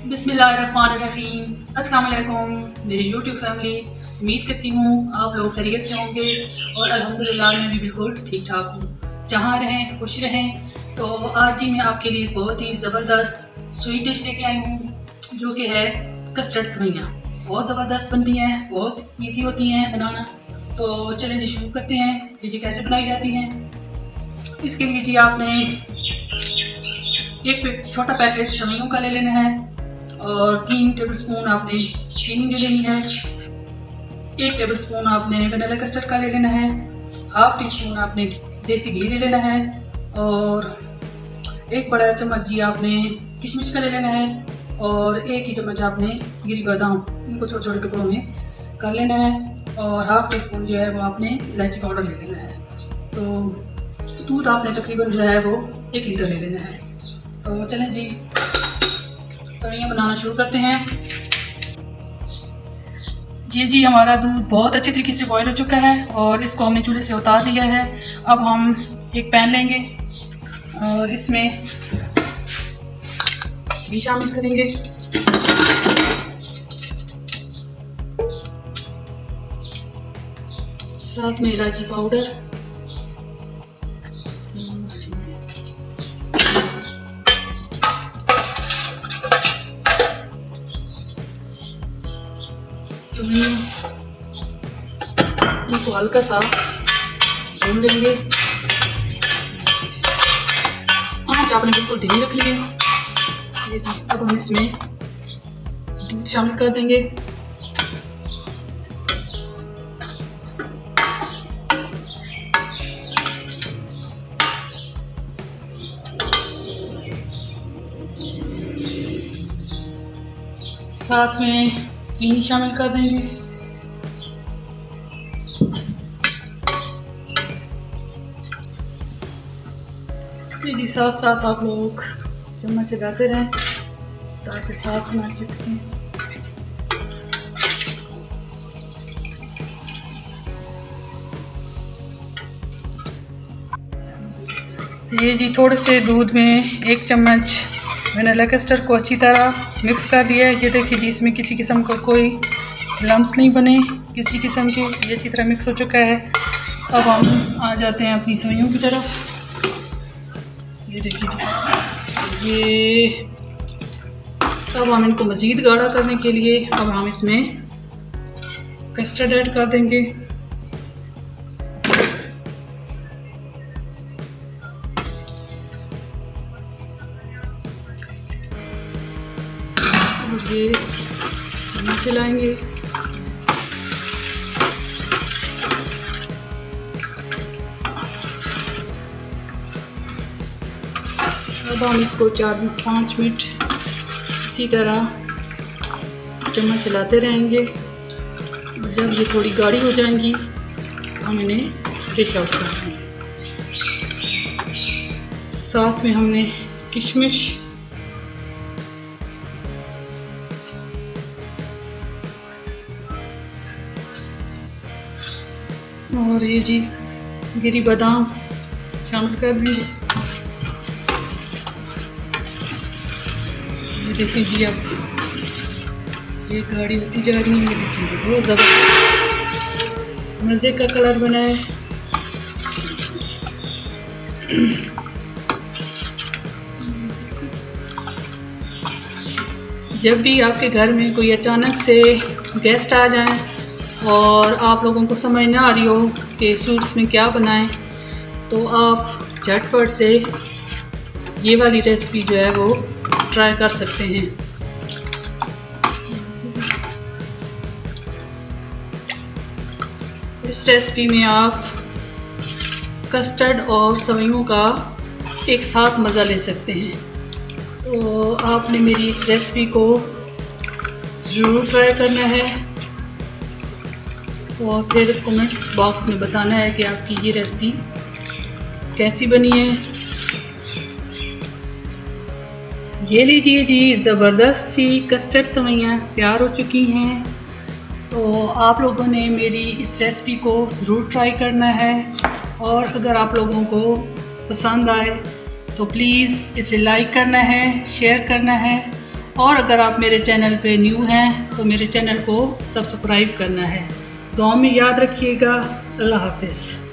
बिस्मिल्लाहिर्रहमानिर्रहीम। अस्सलाम वालेकुम मेरी यूट्यूब फैमिली। उम्मीद करती हूँ आप लोग खैरियत से होंगे और अल्हम्दुलिल्लाह मैं भी बिल्कुल ठीक ठाक हूँ। जहाँ रहें खुश रहें। तो आज ही मैं आपके लिए बहुत ही ज़बरदस्त स्वीट डिश लेके आई हूँ जो कि है कस्टर्ड सेवइयाँ। बहुत ज़बरदस्त बनती हैं, बहुत ईजी होती हैं बनाना। तो चलें जी शुरू करते हैं कि जी कैसे बनाई जाती हैं। इसके लिए जी आपने एक छोटा पैकेट सेवइयों का ले लेना है और 3 टेबलस्पून आपने चीनी ले लेनी है। 1 टेबलस्पून आपने वनीला कस्टर्ड का ले लेना है। हाफ टी स्पून आपने देसी घी ले लेना है और 1 बड़ा चम्मच जी आपने किशमिश का ले लेना है और 1 ही चम्मच आपने गिरी बादाम, इनको छोटे छोटे टुकड़ों में कर लेना है और हाफ टी स्पून जो है वो आपने इलायची पाउडर ले लेना है। तो दूध आपने तकरीबन जो है वो 1 लीटर ले लेना है। तो चलें जी सेवइयाँ बनाना शुरू करते हैं। ये जी हमारा दूध बहुत अच्छे तरीके से बॉयल हो चुका है और इसको हमने चूल्हे से उतार लिया है। अब हम एक पैन लेंगे और इसमें घी शामिल करेंगे। साथ में इलायची पाउडर, इसको हल्का सा भून लेंगे। आँच आपने बिल्कुल धीमी रख ली है। ये अब हम इसमें दूध शामिल कर देंगे। साथ में चीनी शामिल कर देंगे। जी साथ साथ आप लोग चम्मच चलाते रहें ताकि साथ ना चिपके। ये जी थोड़े से दूध में 1 चम्मच वनीला कस्टर्ड को अच्छी तरह मिक्स कर दिया है। ये देखिए जी इसमें किसी किस्म का कोई लम्स नहीं बने किसी किस्म के, ये अच्छी तरह मिक्स हो चुका है। अब हम आ जाते हैं अपनी सेवइयों की तरफ। ये देखिए ये अब हम इनको मज़ीद गाढ़ा करने के लिए अब हम इसमें कस्टर्ड ऐड कर देंगे। और ये चलाएंगे। अब हम इसको 4-5 मिनट इसी तरह चम्मच चलाते रहेंगे और जब ये थोड़ी गाढ़ी हो जाएंगी हम इन्हें डिश आउट कर देंगे। साथ में हमने किशमिश और ये जी गिरी बादाम शामिल कर देंगे। ये देखिए जी अब ये गाढ़ी होती जा रही है। ये देखिए बहुत ज़्यादा मज़े का कलर बना है। जब भी आपके घर में कोई अचानक से गेस्ट आ जाए और आप लोगों को समझ ना आ रही हो कि स्वीट्स में क्या बनाएं, तो आप झटपट से ये वाली रेसिपी जो है वो ट्राई कर सकते हैं। इस रेसिपी में आप कस्टर्ड और सेवइयों का एक साथ मज़ा ले सकते हैं। तो आपने मेरी इस रेसिपी को ज़रूर ट्राई करना है और फिर कमेंट्स बॉक्स में बताना है कि आपकी ये रेसिपी कैसी बनी है। ये लीजिए जी ज़बरदस्त सी कस्टर्ड सेवइयाँ तैयार हो चुकी हैं। तो आप लोगों ने मेरी इस रेसिपी को ज़रूर ट्राई करना है और अगर आप लोगों को पसंद आए तो प्लीज़ इसे लाइक करना है, शेयर करना है और अगर आप मेरे चैनल पे न्यू हैं तो मेरे चैनल को सब्सक्राइब करना है। दुआ में याद रखिएगा। अल्लाह हाफिज़।